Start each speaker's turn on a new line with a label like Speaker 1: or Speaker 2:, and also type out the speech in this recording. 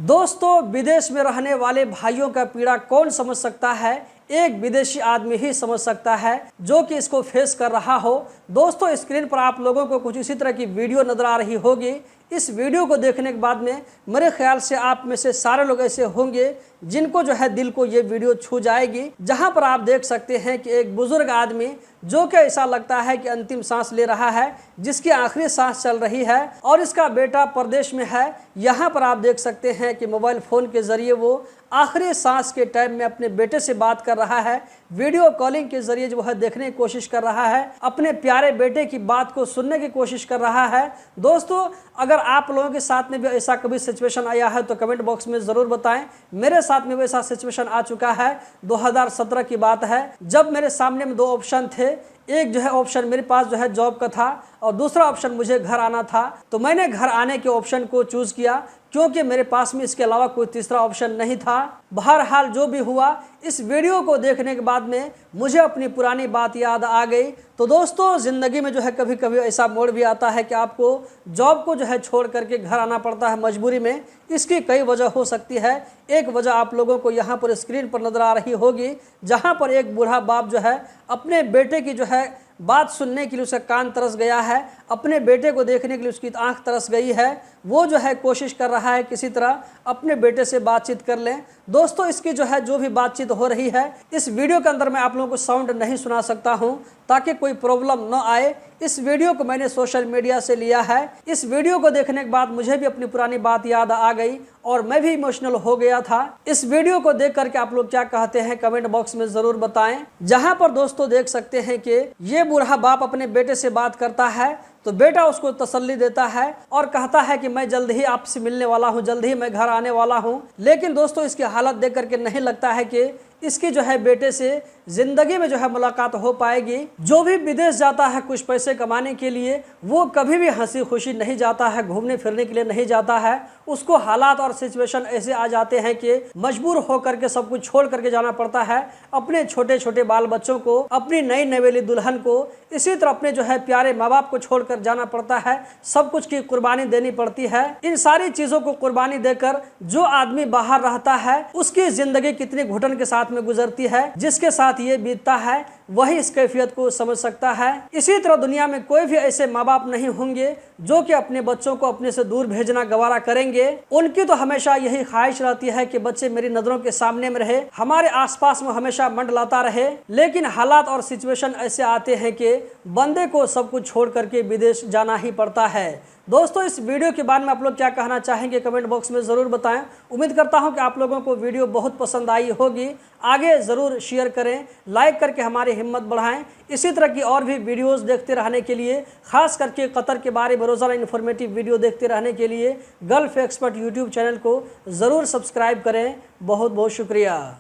Speaker 1: दोस्तों, विदेश में रहने वाले भाइयों का पीड़ा कौन समझ सकता है? एक विदेशी आदमी ही समझ सकता है जो कि इसको फेस कर रहा हो। दोस्तों, स्क्रीन पर आप लोगों को कुछ इसी तरह की वीडियो नजर आ रही होगी। इस वीडियो को देखने के बाद में मेरे ख्याल से आप में से सारे लोग ऐसे होंगे जिनको जो है दिल को ये वीडियो छू जाएगी। जहां पर आप देख सकते हैं कि एक बुजुर्ग आदमी जो कि ऐसा लगता है कि अंतिम सांस ले रहा है, जिसकी आखिरी सांस चल रही है और इसका बेटा प्रदेश में है। यहाँ पर आप देख सकते हैं कि मोबाइल फ़ोन के ज़रिए वो आखिरी सांस के टाइम में अपने बेटे से बात कर रहा है। वीडियो कॉलिंग के जरिए जो है देखने की कोशिश कर रहा है, अपने प्यारे बेटे की बात को सुनने की कोशिश कर रहा है। दोस्तों, अगर आप लोगों के साथ में भी ऐसा कभी सिचुएशन आया है तो कमेंट बॉक्स में ज़रूर बताएं। मेरे साथ में वैसा सिचुएशन आ चुका है। 2017 की बात है, जब मेरे सामने में दो ऑप्शन थे। एक जो है ऑप्शन मेरे पास जो है जॉब का था और दूसरा ऑप्शन मुझे घर आना था। तो मैंने घर आने के ऑप्शन को चूज़ किया क्योंकि मेरे पास में इसके अलावा कोई तीसरा ऑप्शन नहीं था। बहरहाल जो भी हुआ, इस वीडियो को देखने के बाद में मुझे अपनी पुरानी बात याद आ गई। तो दोस्तों, ज़िंदगी में जो है कभी कभी ऐसा मोड़ भी आता है कि आपको जॉब को जो है छोड़ करके घर आना पड़ता है मजबूरी में। इसकी कई वजह हो सकती है। एक वजह आप लोगों को यहाँ पर स्क्रीन पर नज़र आ रही होगी, जहाँ पर एक बूढ़ा बाप जो है अपने बेटे की जो है बात सुनने के लिए उसका कान तरस गया है, अपने बेटे को देखने के लिए उसकी आंख तरस गई है। वो जो है कोशिश कर रहा है किसी तरह अपने बेटे से बातचीत कर लें। दोस्तों, इसकी जो है जो भी बातचीत हो रही है, इस वीडियो के अंदर मैं आप लोगों को साउंड नहीं सुना सकता हूं ताकि कोई प्रॉब्लम न आए। इस वीडियो को मैंने सोशल मीडिया से लिया है। इस वीडियो को देखने के बाद मुझे भी अपनी पुरानी बात याद आ गई और मैं भी इमोशनल हो गया था। इस वीडियो को देख करके आप लोग क्या कहते हैं कमेंट बॉक्स में ज़रूर बताएं। जहां पर दोस्तों देख सकते हैं कि ये बूढ़ा बाप अपने बेटे से बात करता है तो बेटा उसको तसल्ली देता है और कहता है कि मैं जल्द ही आपसे मिलने वाला हूं, जल्द ही मैं घर आने वाला हूं। लेकिन दोस्तों, इसकी हालत देख करके नहीं लगता है कि इसकी जो है बेटे से जिंदगी में जो है मुलाकात हो पाएगी। जो भी विदेश जाता है कुछ पैसे कमाने के लिए, वो कभी भी हंसी खुशी नहीं जाता है, घूमने फिरने के लिए नहीं जाता है। उसको हालात और सिचुएशन ऐसे आ जाते हैं कि मजबूर होकर के सब कुछ छोड़ करके जाना पड़ता है। अपने छोटे छोटे बाल बच्चों को, अपनी नई नवेली दुल्हन को, इसी तरह अपने जो है प्यारे माँ बाप को छोड़कर जाना पड़ता है। सब कुछ की कुर्बानी देनी पड़ती है। इन सारी चीजों को कुर्बानी देकर जो आदमी बाहर रहता है, उसकी जिंदगी कितनी घुटन के साथ में गुजरती है, जिसके साथ ये बीतता है वही इस कैफियत को समझ सकता है। इसी तरह दुनिया में कोई भी ऐसे माँ बाप नहीं होंगे जो कि अपने बच्चों को अपने से दूर भेजना गवारा करेंगे। उनकी तो हमेशा यही ख्वाहिश रहती है कि बच्चे मेरी नजरों के सामने में रहे, हमारे आसपास में हमेशा मंडलाता रहे। लेकिन हालात और सिचुएशन ऐसे आते हैं कि बंदे को सब कुछ छोड़ करके विदेश जाना ही पड़ता है। दोस्तों, इस वीडियो के बारे में आप लोग क्या कहना चाहेंगे कमेंट बॉक्स में ज़रूर बताएं। उम्मीद करता हूं कि आप लोगों को वीडियो बहुत पसंद आई होगी। आगे ज़रूर शेयर करें, लाइक करके हमारी हिम्मत बढ़ाएं। इसी तरह की और भी वीडियोस देखते रहने के लिए, खास करके कतर के बारे में रोज़ाना इन्फॉर्मेटिव वीडियो देखते रहने के लिए गल्फ एक्सपर्ट यूट्यूब चैनल को ज़रूर सब्सक्राइब करें। बहुत बहुत शुक्रिया।